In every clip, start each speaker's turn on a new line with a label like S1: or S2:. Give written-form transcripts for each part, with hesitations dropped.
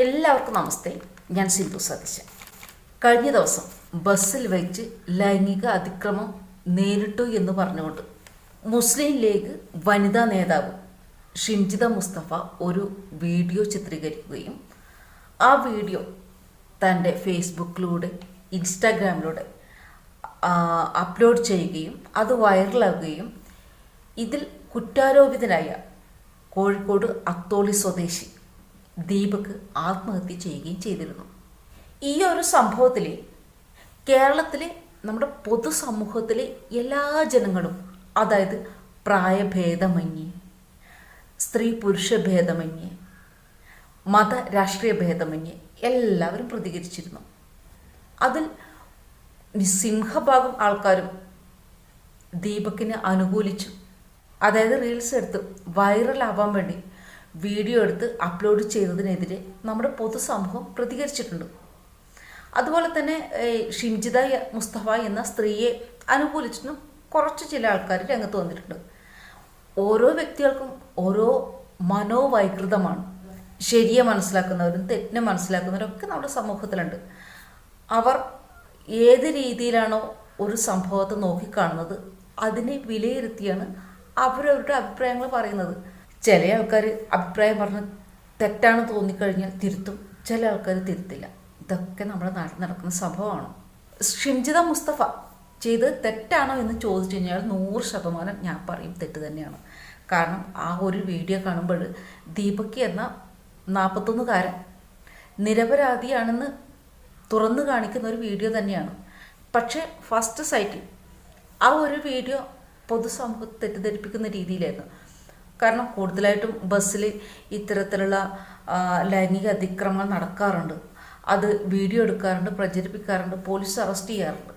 S1: എല്ലാവർക്കും നമസ്തേ. ഞാൻ സിന്ധു സതീശൻ. കഴിഞ്ഞ ദിവസം ബസ്സിൽ വെച്ച് ലൈംഗിക അതിക്രമം നേരിട്ടു എന്ന് പറഞ്ഞുകൊണ്ട് മുസ്ലിം ലീഗ് വനിതാ നേതാവ് ഷിംജിത മുസ്തഫ ഒരു വീഡിയോ ചിത്രീകരിക്കുകയും ആ വീഡിയോ തൻ്റെ ഫേസ്ബുക്കിലൂടെ ഇൻസ്റ്റാഗ്രാമിലൂടെ അപ്ലോഡ് ചെയ്യുകയും അത് വൈറലാകുകയും ഇതിൽ കുറ്റാരോപിതനായ കോഴിക്കോട് അത്തോളി സ്വദേശി ദീപക് ആത്മഹത്യ ചെയ്യുകയും ചെയ്തിരുന്നു. ഈ ഒരു സംഭവത്തിൽ കേരളത്തിലെ നമ്മുടെ പൊതുസമൂഹത്തിലെ എല്ലാ ജനങ്ങളും, അതായത് പ്രായഭേദമന്യേ, സ്ത്രീ പുരുഷ ഭേദമന്യേ, മത രാഷ്ട്രീയ ഭേദമന്യേ എല്ലാവരും പ്രതികരിച്ചിരുന്നു. അതിൽ സിംഹഭാഗം ആൾക്കാരും ദീപകിനെ അനുകൂലിച്ചു. അതായത് റീൽസ് എടുത്ത് വൈറലാവാൻ വേണ്ടി വീഡിയോ എടുത്ത് അപ്ലോഡ് ചെയ്തതിനെതിരെ നമ്മുടെ പൊതുസമൂഹം പ്രതികരിച്ചിട്ടുണ്ട്. അതുപോലെ തന്നെ ഷിംജിത മുസ്തഫ എന്ന സ്ത്രീയെ അനുകൂലിച്ചിട്ടും കുറച്ച് ചില ആൾക്കാർ രംഗത്ത് വന്നിട്ടുണ്ട്. ഓരോ വ്യക്തികൾക്കും ഓരോ മനോവൈകൃതമാണ്. ശരിയെ മനസ്സിലാക്കുന്നവരും തെറ്റിനെ മനസ്സിലാക്കുന്നവരും ഒക്കെ നമ്മുടെ സമൂഹത്തിലുണ്ട്. അവർ ഏത് രീതിയിലാണോ ഒരു സംഭവത്തെ നോക്കിക്കാണുന്നത് അതിനെ വിലയിരുത്തിയാണ് അവരവരുടെ അഭിപ്രായങ്ങൾ പറയുന്നത്. ചില ആൾക്കാർ അഭിപ്രായം പറഞ്ഞ് തെറ്റാണ് തോന്നിക്കഴിഞ്ഞാൽ തിരുത്തും, ചില ആൾക്കാർ തിരുത്തില്ല. ഇതൊക്കെ നമ്മുടെ നാട്ടിൽ നടക്കുന്ന സംഭവമാണ്. ഷിംജിത മുസ്തഫ ചെയ്ത് തെറ്റാണോ എന്ന് ചോദിച്ചു കഴിഞ്ഞാൽ 100% ഞാൻ പറയും തെറ്റ് തന്നെയാണ്. കാരണം ആ ഒരു വീഡിയോ കാണുമ്പോൾ ദീപക് എന്ന 41കാരൻ നിരപരാധിയാണെന്ന് തുറന്നു കാണിക്കുന്ന ഒരു വീഡിയോ തന്നെയാണ്. പക്ഷേ ഫസ്റ്റ് സൈറ്റിൽ ആ ഒരു വീഡിയോ പൊതുസമൂഹത്തെ തെറ്റിദ്ധരിപ്പിക്കുന്ന രീതിയിലായിരുന്നു. കാരണം കൂടുതലായിട്ടും ബസ്സിൽ ഇത്തരത്തിലുള്ള ലൈംഗിക അതിക്രമങ്ങൾ നടക്കാറുണ്ട്, അത് വീഡിയോ എടുക്കാറുണ്ട്, പ്രചരിപ്പിക്കാറുണ്ട്, പോലീസ് അറസ്റ്റ് ചെയ്യാറുണ്ട്.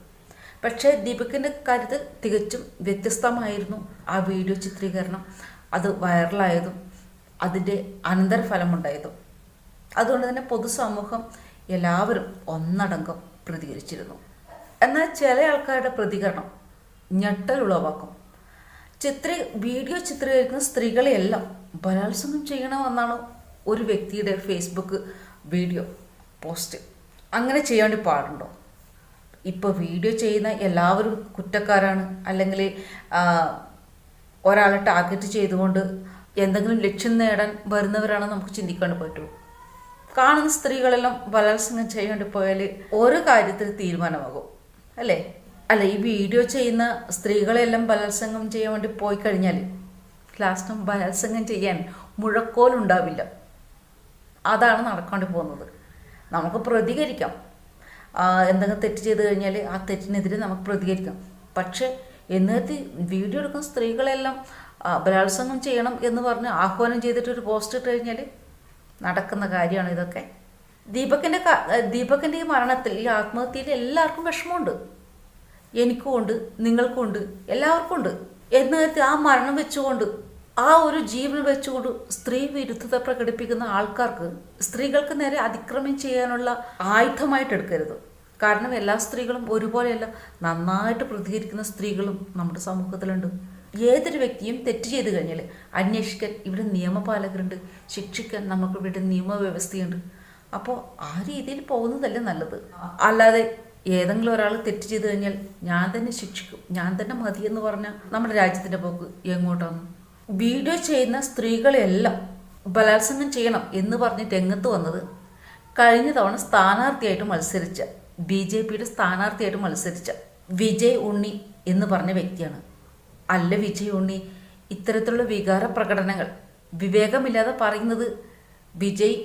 S1: പക്ഷേ ദീപകിൻ്റെ കാര്യത്തിൽ തികച്ചും വ്യത്യസ്തമായിരുന്നു ആ വീഡിയോ ചിത്രീകരണം. അത് വൈറലായതും അതിൻ്റെ അനന്തരഫലമുണ്ടായതും. അതുകൊണ്ട് തന്നെ പൊതുസമൂഹം എല്ലാവരും ഒന്നടങ്കം പ്രതികരിച്ചിരുന്നു. എന്നാൽ ചില ആൾക്കാരുടെ പ്രതികരണം ഞെട്ടലുളവാക്കും. വീഡിയോ ചിത്രീകരിക്കുന്ന സ്ത്രീകളെയെല്ലാം ബലാത്സംഗം ചെയ്യണമെന്നാണ് ഒരു വ്യക്തിയുടെ ഫേസ്ബുക്ക് വീഡിയോ പോസ്റ്റ്. അങ്ങനെ ചെയ്യാൻ വേണ്ടി പാടുണ്ടോ? ഇപ്പോൾ വീഡിയോ ചെയ്യുന്ന എല്ലാവരും കുറ്റക്കാരാണ്, അല്ലെങ്കിൽ ഒരാളെ ടാർഗറ്റ് ചെയ്തുകൊണ്ട് എന്തെങ്കിലും ലക്ഷ്യം നേടാൻ വരുന്നവരാണ് നമുക്ക് ചിന്തിക്കാൻ പറ്റുമോ? കാണുന്ന സ്ത്രീകളെല്ലാം ബലാത്സംഗം ചെയ്യാൻ വേണ്ടി പോയാൽ ഓരോ കാര്യത്തിൽ തീരുമാനമാകും അല്ലേ? അല്ല, ഈ വീഡിയോ ചെയ്യുന്ന സ്ത്രീകളെല്ലാം ബലാത്സംഗം ചെയ്യാൻ വേണ്ടി പോയി കഴിഞ്ഞാൽ ലാസ്റ്റും ബലാത്സംഗം ചെയ്യാൻ മുഴക്കോലുണ്ടാവില്ല. അതാണ് നടക്കാണ്ടി പോകുന്നത്. നമുക്ക് പ്രതികരിക്കാം, എന്തെങ്കിലും തെറ്റ് ചെയ്ത് കഴിഞ്ഞാൽ ആ തെറ്റിനെതിരെ നമുക്ക് പ്രതികരിക്കാം. പക്ഷേ എന്നിട്ട് വീഡിയോ എടുക്കുന്ന സ്ത്രീകളെല്ലാം ബലാത്സംഗം ചെയ്യണം എന്ന് പറഞ്ഞ് ആഹ്വാനം ചെയ്തിട്ടൊരു പോസ്റ്റ് ഇട്ട് കഴിഞ്ഞാൽ നടക്കുന്ന കാര്യമാണ് ഇതൊക്കെ. ദീപകിൻ്റെ ഈ മരണത്തിൽ, ഈ ആത്മഹത്യയിൽ എല്ലാവർക്കും വിഷമമുണ്ട്. എനിക്കും ഉണ്ട്, നിങ്ങൾക്കും ഉണ്ട്, എല്ലാവർക്കും ഉണ്ട്. എന്നിട്ട് ആ മരണം വെച്ചുകൊണ്ട്, ആ ഒരു ജീവൻ വെച്ചുകൊണ്ട് സ്ത്രീ വിരുദ്ധത പ്രകടിപ്പിക്കുന്ന ആൾക്കാർക്ക് സ്ത്രീകൾക്ക് നേരെ അതിക്രമം ചെയ്യാനുള്ള ആയുധമായിട്ട് എടുക്കരുത്. കാരണം എല്ലാ സ്ത്രീകളും ഒരുപോലെയല്ല. നന്നായിട്ട് പ്രതികരിക്കുന്ന സ്ത്രീകളും നമ്മുടെ സമൂഹത്തിലുണ്ട്. ഏതൊരു വ്യക്തിയും തെറ്റ് ചെയ്ത് കഴിഞ്ഞാൽ അന്വേഷിക്കാൻ ഇവിടെ നിയമപാലകരുണ്ട്, ശിക്ഷിക്കാൻ നമുക്ക് ഇവിടെ നിയമവ്യവസ്ഥയുണ്ട്. അപ്പോൾ ആ രീതിയിൽ പോകുന്നതല്ലേ നല്ലത്. അല്ലാതെ ഏതെങ്കിലും ഒരാൾ തെറ്റ് ചെയ്ത് കഴിഞ്ഞാൽ ഞാൻ തന്നെ ശിക്ഷിക്കും, ഞാൻ തന്നെ മതിയെന്ന് പറഞ്ഞാൽ നമ്മുടെ രാജ്യത്തിൻ്റെ പോക്ക് എങ്ങോട്ടാണ്? വീഡിയോ ചെയ്യുന്ന സ്ത്രീകളെല്ലാം ബലാത്സംഗം ചെയ്യണം എന്ന് പറഞ്ഞ് രംഗത്ത് വന്നത് കഴിഞ്ഞ തവണ സ്ഥാനാർത്ഥിയായിട്ട് മത്സരിച്ച BJPയുടെ സ്ഥാനാർത്ഥിയായിട്ട് മത്സരിച്ച വിജയ് ഉണ്ണി എന്ന് പറഞ്ഞ വ്യക്തിയാണ്. അല്ല, വിജയ് ഉണ്ണി ഇത്തരത്തിലുള്ള വികാര പ്രകടനങ്ങൾ വിവേകമില്ലാതെ പറയുന്നത് വിജയ്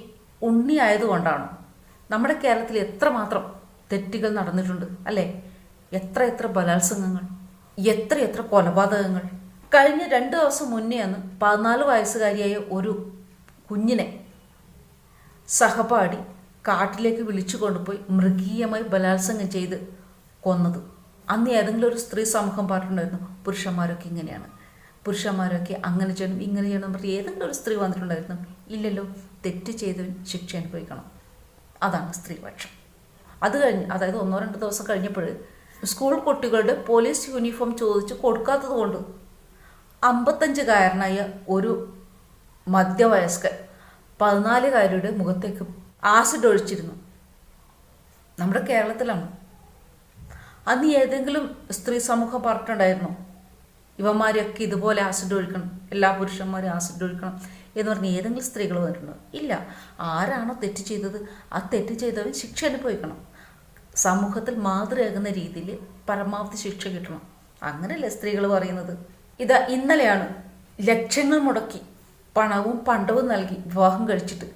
S1: ഉണ്ണി ആയതുകൊണ്ടാണ്. നമ്മുടെ കേരളത്തിൽ എത്രമാത്രം തെറ്റുകൾ നടന്നിട്ടുണ്ട് അല്ലേ? എത്ര ബലാത്സംഗങ്ങൾ, എത്ര കൊലപാതകങ്ങൾ. കഴിഞ്ഞ 2 ദിവസം മുന്നെയാണ് 14 വയസ്സുകാരിയായ ഒരു കുഞ്ഞിനെ സഹപാഠി കാട്ടിലേക്ക് വിളിച്ചു കൊണ്ടുപോയി മൃഗീയമായി ബലാത്സംഗം ചെയ്ത് കൊന്നത്. അന്ന് ഏതെങ്കിലും ഒരു സ്ത്രീ സമൂഹം പറഞ്ഞിട്ടുണ്ടായിരുന്നു പുരുഷന്മാരൊക്കെ ഇങ്ങനെയാണ്, പുരുഷന്മാരൊക്കെ അങ്ങനെ ചെയ്യണം, ഇങ്ങനെ ചെയ്യണം പറഞ്ഞ് ഏതെങ്കിലും ഒരു സ്ത്രീ വന്നിട്ടുണ്ടായിരുന്നു? ഇല്ലല്ലോ. തെറ്റ് ചെയ്തവൻ ശിക്ഷ അനുഭവിക്കണം. അതാണ് സ്ത്രീപക്ഷം. അത് കഴിഞ്ഞ്, അതായത് 1-2 ദിവസം കഴിഞ്ഞപ്പോൾ സ്കൂൾ കുട്ടികളുടെ പോലീസ് യൂണിഫോം ചോദിച്ച് കൊടുക്കാത്തത് കൊണ്ട് 55കാരനായ ഒരു മധ്യവയസ്കൻ 14കാരിയുടെ മുഖത്തേക്ക് ആസിഡ് ഒഴിച്ചിരുന്നു. നമ്മുടെ കേരളത്തിലാണ്. അന്ന് ഏതെങ്കിലും സ്ത്രീ സമൂഹം പറഞ്ഞിട്ടുണ്ടായിരുന്നോ ഇവന്മാരെയൊക്കെ ഇതുപോലെ ആസിഡ് ഒഴിക്കണം, എല്ലാ പുരുഷന്മാരും ആസിഡ് ഒഴിക്കണം എന്ന് പറഞ്ഞ് ഏതെങ്കിലും സ്ത്രീകൾ പറഞ്ഞിട്ടുണ്ടോ? ഇല്ല. ആരാണോ തെറ്റ് ചെയ്തത് ആ തെറ്റ് ചെയ്തവൻ ശിക്ഷ അനുഭവിക്കണം. സമൂഹത്തിൽ മാതൃകയാകുന്ന രീതിയിൽ പരമാവധി ശിക്ഷ കിട്ടണം. അങ്ങനെയല്ലേ സ്ത്രീകൾ പറയുന്നത്? ഇതാ ഇന്നലെയാണ് ലക്ഷങ്ങൾ മുടക്കി പണവും പണ്ടവും നൽകി വിവാഹം കഴിച്ചിട്ട്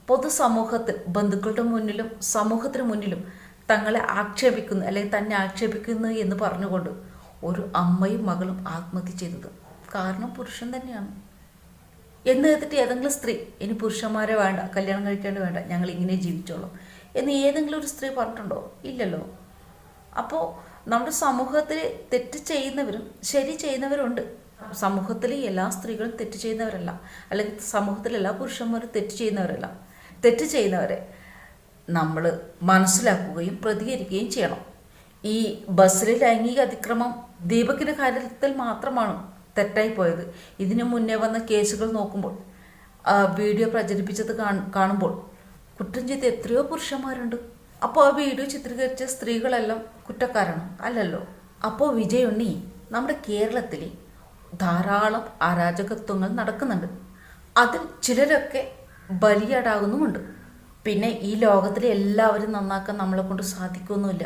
S1: പൊതുസമൂഹത്തിൽ ബന്ധുക്കളുടെ മുന്നിലും സമൂഹത്തിന് മുന്നിലും തങ്ങളെ ആക്ഷേപിക്കുന്നു അല്ലെങ്കിൽ തന്നെ ആക്ഷേപിക്കുന്നു എന്ന് പറഞ്ഞുകൊണ്ട് ഒരു അമ്മയും മകളും ആത്മഹത്യ ചെയ്തത്. കാരണം പുരുഷൻ തന്നെയാണ്. എന്ന് കേട്ടിട്ട് ഏതെങ്കിലും സ്ത്രീ ഇനി പുരുഷന്മാരെ വേണ്ട, കല്യാണം കഴിക്കേണ്ടി വേണ്ട, ഞങ്ങൾ ഇങ്ങനെ ജീവിച്ചോളാം എന്ന് ഏതെങ്കിലും ഒരു സ്ത്രീ പറഞ്ഞിട്ടുണ്ടോ? ഇല്ലല്ലോ. അപ്പോൾ നമ്മുടെ സമൂഹത്തിൽ തെറ്റ് ചെയ്യുന്നവരും ശരി ചെയ്യുന്നവരുണ്ട്. സമൂഹത്തിലെ എല്ലാ സ്ത്രീകളും തെറ്റ് ചെയ്യുന്നവരല്ല, അല്ലെങ്കിൽ സമൂഹത്തിലെ എല്ലാ പുരുഷന്മാരും തെറ്റ് ചെയ്യുന്നവരല്ല. തെറ്റ് ചെയ്യുന്നവരെ നമ്മൾ മനസ്സിലാക്കുകയും പ്രതികരിക്കുകയും ചെയ്യണം. ഈ ബസ്സിലെ ലൈംഗിക അതിക്രമം ദീപകിൻ്റെ കാര്യത്തിൽ മാത്രമാണ് തെറ്റായി പോയത്. ഇതിനു മുന്നേ വന്ന കേസുകൾ നോക്കുമ്പോൾ, വീഡിയോ പ്രചരിപ്പിച്ചത് കാണുമ്പോൾ കുറ്റം ചെയ്ത എത്രയോ പുരുഷന്മാരുണ്ട്. അപ്പോൾ ആ വീഡിയോ ചിത്രീകരിച്ച സ്ത്രീകളെല്ലാം കുറ്റക്കാരാണ്? അല്ലല്ലോ. അപ്പോൾ വിജയുണ്ണി, നമ്മുടെ കേരളത്തിൽ ധാരാളം അരാജകത്വങ്ങൾ നടക്കുന്നുണ്ട്. അതിൽ ചിലരൊക്കെ ബലിയാടാകുന്നുമുണ്ട്. പിന്നെ ഈ ലോകത്തിലെ എല്ലാവരും നന്നാക്കാൻ നമ്മളെ കൊണ്ട് സാധിക്കുമൊന്നുമില്ല.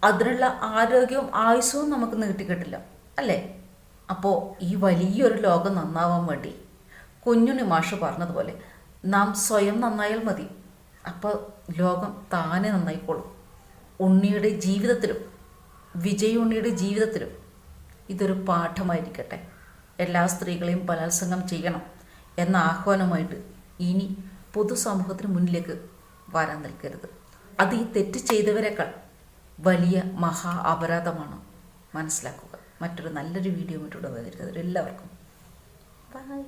S1: അതിനുള്ള ആരോഗ്യവും ആയുസ്സവും നമുക്ക് നീട്ടിക്കിട്ടില്ല, അല്ലേ? അപ്പോൾ ഈ വലിയൊരു ലോകം നന്നാവാൻ വേണ്ടി കുഞ്ഞുണ്ണി മാഷ് പറഞ്ഞതുപോലെ നാം സ്വയം നന്നായാൽ മതി. അപ്പോൾ ലോകം താനെ നന്നായിക്കോളും. ഉണ്ണിയുടെ ജീവിതത്തിലും വിജയുണ്ണിയുടെ ജീവിതത്തിലും ഇതൊരു പാഠമായിരിക്കട്ടെ. എല്ലാ സ്ത്രീകളെയും ബലാത്സംഗം ചെയ്യണം എന്ന ആഹ്വാനമായിട്ട് ഇനി പൊതുസമൂഹത്തിന് മുന്നിലേക്ക് വരാൻ നിൽക്കരുത്. അത് ഈ തെറ്റ് ചെയ്തവരെക്കാൾ വലിയ മഹാ അപരാധമാണ്. മനസ്സിലാക്കുക. മറ്റൊരു നല്ലൊരു വീഡിയോ മറ്റുള്ള വരരുത്. എല്ലാവർക്കും ബൈ.